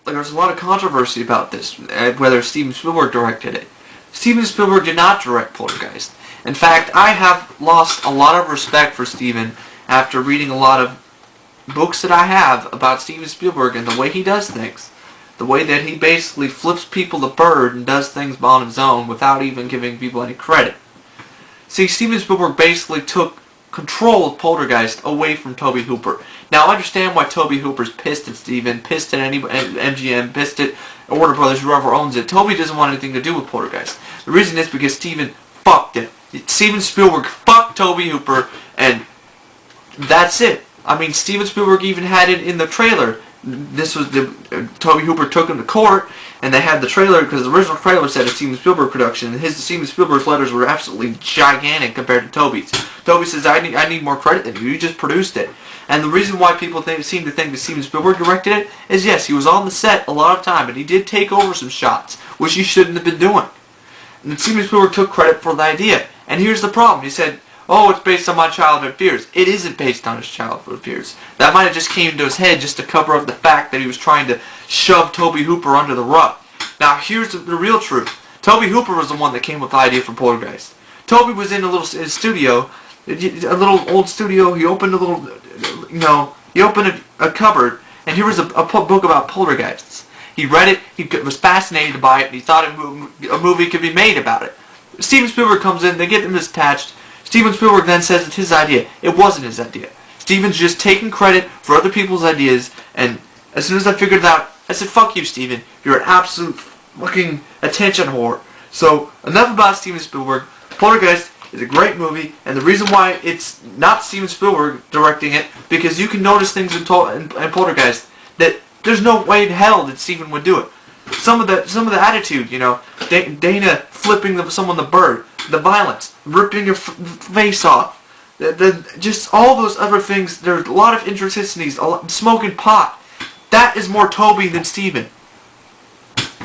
there's a lot of controversy about this, whether Steven Spielberg directed it. Steven Spielberg did not direct Poltergeist. In fact, I have lost a lot of respect for Steven after reading a lot of books that I have about Steven Spielberg and the way he does things. The way that he basically flips people the bird and does things on his own without even giving people any credit. See, Steven Spielberg basically took control of Poltergeist away from Tobe Hooper. Now, I understand why Tobe Hooper's pissed at Steven, pissed at MGM, pissed at Warner Brothers, whoever owns it. Tobe doesn't want anything to do with Poltergeist. The reason is because Steven fucked it. Steven Spielberg fucked Tobe Hooper, and that's it. I mean, Steven Spielberg even had it in the trailer. This was Tobe Hooper took him to court, and they had the trailer, because the original trailer said a Steven Spielberg production, and Steven Spielberg's letters were absolutely gigantic compared to Tobe's. Tobe says, I need more credit than you. You just produced it. And the reason why people seem to think that Steven Spielberg directed it is, yes, he was on the set a lot of time, and he did take over some shots, which he shouldn't have been doing. And Steven Spielberg took credit for the idea. And here's the problem. He said, oh, it's based on my childhood fears. It isn't based on his childhood fears. That might have just came into his head just to cover up the fact that he was trying to shove Tobe Hooper under the rug. Now, here's the real truth. Tobe Hooper was the one that came with the idea for Poltergeist. Tobe was in his studio, a little old studio. He opened a little, he opened a cupboard, and here was a book about poltergeists. He read it, he was fascinated by it, and he thought a movie could be made about it. Steven Spielberg comes in, they get them attached. Steven Spielberg then says it's his idea. It wasn't his idea. Steven's just taking credit for other people's ideas, and as soon as I figured it out, I said, fuck you, Steven. You're an absolute fucking attention whore. So, enough about Steven Spielberg. Poltergeist is a great movie, and the reason why it's not Steven Spielberg directing it, because you can notice things in Poltergeist that there's no way in hell that Steven would do it. Some of the attitude, Dana flipping someone the bird, the violence, ripping your face off, just all those other things. There's a lot of intricacies, smoking pot. That is more Tobe than Steven.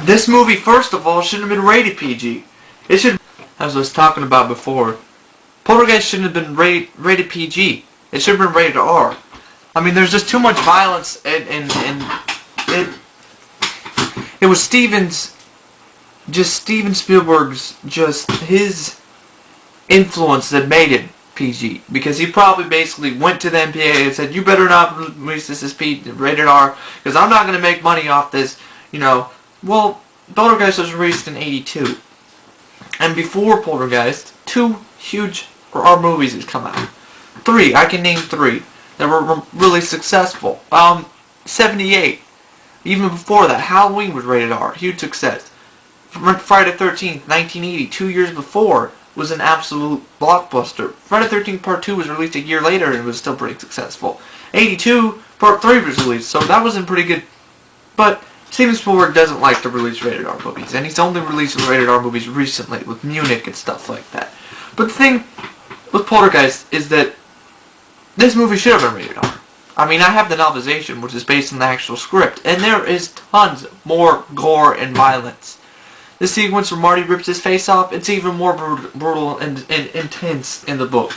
This movie, first of all, shouldn't have been rated PG. It should, as I was talking about before, Poltergeist shouldn't have been rated PG. It should have been rated R. I mean, there's just too much violence, and it was Steven Spielberg's, his influence that made it PG. Because he probably basically went to the MPA and said, you better not release this as rated R, because I'm not going to make money off this, Well, Poltergeist was released in '82. And before Poltergeist, 2 huge R movies had come out. 3, I can name 3, that were really successful. 78. Even before that, Halloween was rated R. Huge success. Friday the 13th, 1980, 2 years before, was an absolute blockbuster. Friday the 13th Part 2 was released a year later and was still pretty successful. 82, Part 3 was released, so that wasn't pretty good. But Steven Spielberg doesn't like to release rated R movies, and he's only released rated R movies recently, with Munich and stuff like that. But the thing with Poltergeist is that this movie should have been rated R. I mean, I have the novelization, which is based on the actual script, and there is tons more gore and violence. The sequence where Marty rips his face off, it's even more brutal and intense in the book.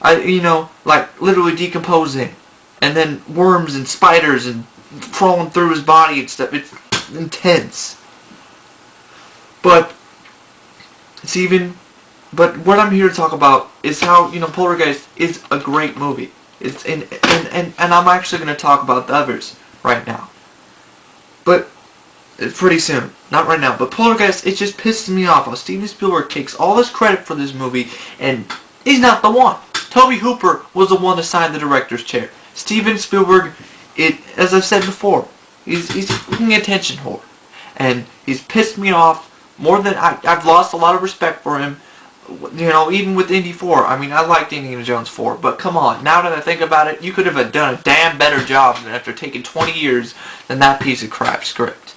Like literally decomposing, and then worms and spiders and crawling through his body and stuff. It's intense. But what I'm here to talk about is how, Poltergeist is a great movie. It's and I'm actually going to talk about the others right now. But pretty soon. Not right now. But Poltergeist, it just pisses me off how Steven Spielberg takes all this credit for this movie, and he's not the one. Tobe Hooper was the one assigned the director's chair. Steven Spielberg, as I've said before, he's a fucking attention whore. And he's pissed me off more than I've lost a lot of respect for him. Even with Indy 4. I mean, I liked Indiana Jones 4, but come on. Now that I think about it, you could have done a damn better job after taking 20 years than that piece of crap script.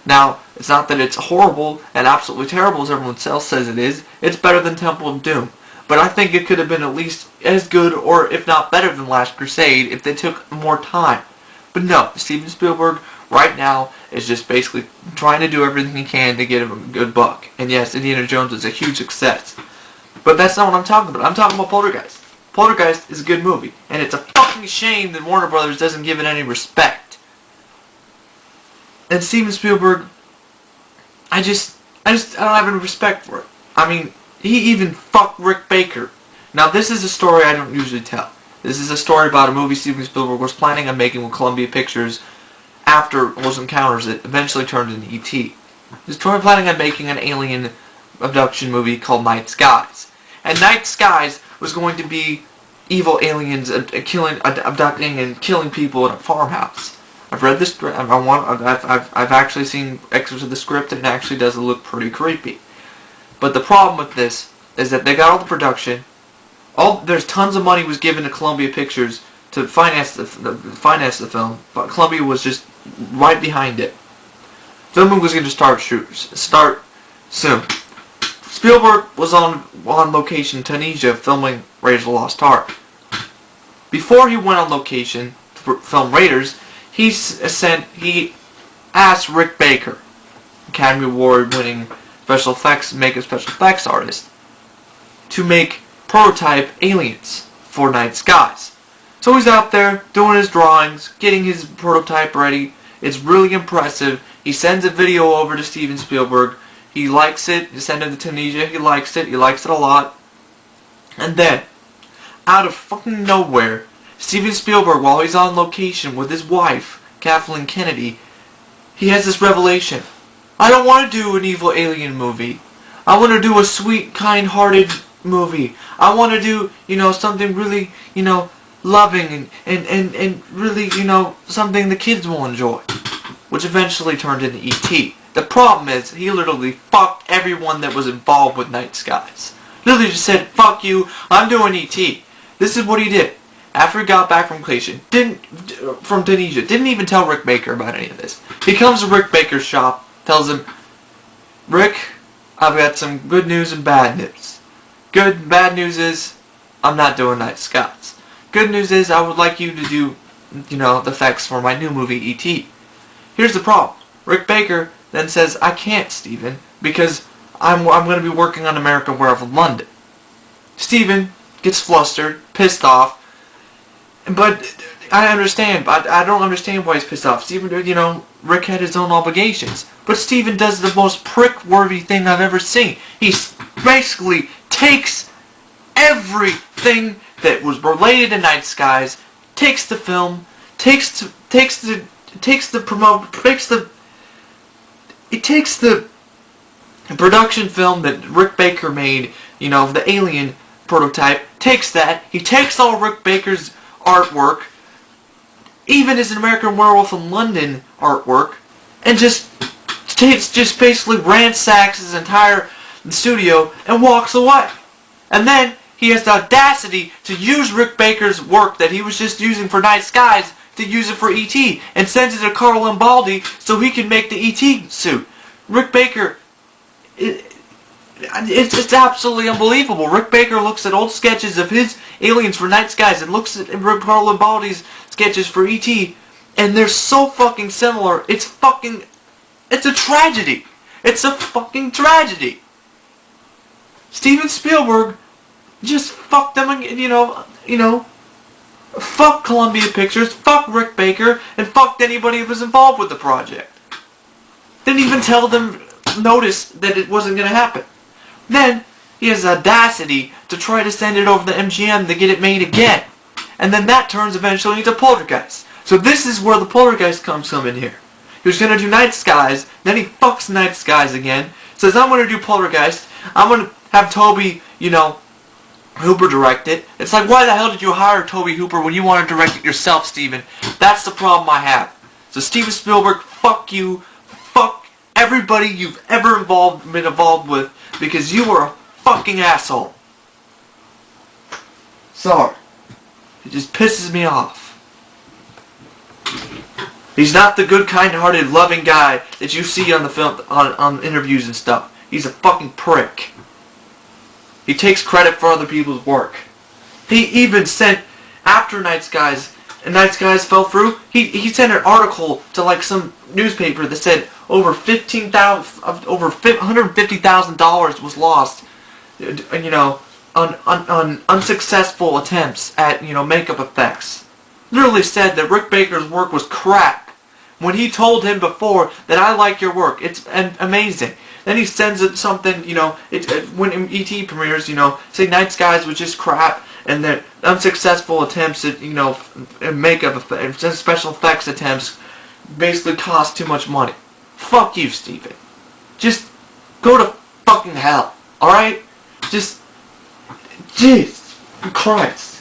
Now, it's not that it's horrible and absolutely terrible as everyone else says it is. It's better than Temple of Doom. But I think it could have been at least as good, or if not better than Last Crusade, if they took more time. But no, Steven Spielberg right now is just basically trying to do everything he can to get him a good buck. And yes, Indiana Jones is a huge success. But that's not what I'm talking about. I'm talking about Poltergeist. Poltergeist is a good movie. And it's a fucking shame that Warner Brothers doesn't give it any respect. And Steven Spielberg, I don't have any respect for it. I mean, he even fucked Rick Baker. Now, this is a story I don't usually tell. This is a story about a movie Steven Spielberg was planning on making with Columbia Pictures after Close Encounters that eventually turned into E.T. He was planning on making an alien abduction movie called Night Skies. And Night Skies was going to be evil aliens abducting and killing people in a farmhouse. I've read this. I've actually seen excerpts of the script, and it actually does look pretty creepy. But the problem with this is that they got all the production. There's tons of money was given to Columbia Pictures to finance the film, but Columbia was just right behind it. Filming was going to start soon. Spielberg was on location in Tunisia filming Raiders of the Lost Ark. Before he went on location for film Raiders, he asked Rick Baker, Academy Award-winning special effects artist, to make prototype aliens for Night Skies. So he's out there doing his drawings, getting his prototype ready. It's really impressive. He sends a video over to Steven Spielberg. He likes it. He sent it to Tunisia. He likes it. He likes it a lot. And then, out of fucking nowhere, Steven Spielberg, while he's on location with his wife, Kathleen Kennedy, he has this revelation. I don't want to do an evil alien movie. I want to do a sweet, kind-hearted movie. I want to do, something really, loving and really, something the kids will enjoy. Which eventually turned into E.T. The problem is, he literally fucked everyone that was involved with Night Skies. Literally just said, fuck you, I'm doing E.T. This is what he did. After he got back from Tunisia, didn't even tell Rick Baker about any of this. He comes to Rick Baker's shop, tells him, Rick, I've got some good news and bad news. Good and bad news is, I'm not doing Night Skies. Good news is, I would like you to do, the effects for my new movie, E.T. Here's the problem. Rick Baker then says, I can't, Steven, because I'm going to be working on American Werewolf in London. Steven gets flustered, pissed off, but I understand, but I don't understand why he's pissed off. Steven, Rick had his own obligations. But Steven does the most prick-worthy thing I've ever seen. He basically takes everything that was related to Night Skies, takes the film, takes the production film that Rick Baker made, the alien prototype, takes that, he takes all Rick Baker's artwork, even his American Werewolf in London artwork, and just basically ransacks his entire studio and walks away. And then he has the audacity to use Rick Baker's work that he was just using for Night Skies to use it for E.T. and sends it to Carl Lambaldi so he can make the E.T. suit. Rick Baker, it's absolutely unbelievable. Rick Baker looks at old sketches of his aliens for Night Skies and looks at Carl Lambaldi's sketches for E.T. and they're so fucking similar. It's a tragedy. It's a fucking tragedy. Steven Spielberg just fucked them, fuck Columbia Pictures, fuck Rick Baker, and fucked anybody who was involved with the project. Didn't even tell them, notice that it wasn't going to happen. Then, he has the audacity to try to send it over to MGM to get it made again. And then that turns eventually into Poltergeist. So this is where the Poltergeist comes in here. He was going to do Night Skies, then he fucks Night Skies again, says I'm going to do Poltergeist, I'm going to have Tobe, Hooper direct it. It's like, why the hell did you hire Tobe Hooper when you want to direct it yourself, Steven? That's the problem I have. So Steven Spielberg, fuck you. Fuck everybody you've ever been involved with because you were a fucking asshole. Sorry. It just pisses me off. He's not the good, kind-hearted, loving guy that you see on the film, on interviews and stuff. He's a fucking prick. He takes credit for other people's work. He even sent, after Night Skies, and Night Skies fell through, he sent an article to some newspaper that said over $150,000 was lost, on unsuccessful attempts at, makeup effects. Literally said that Rick Baker's work was crap. when he told him before that I like your work. It's amazing. Then he sends it something, you know, when E.T. premieres, you know, say Night Skies was just crap, and that unsuccessful attempts at, you know, makeup, special effects attempts basically cost too much money. Fuck you, Steven. Just go to fucking hell, alright? Just, jeez Christ.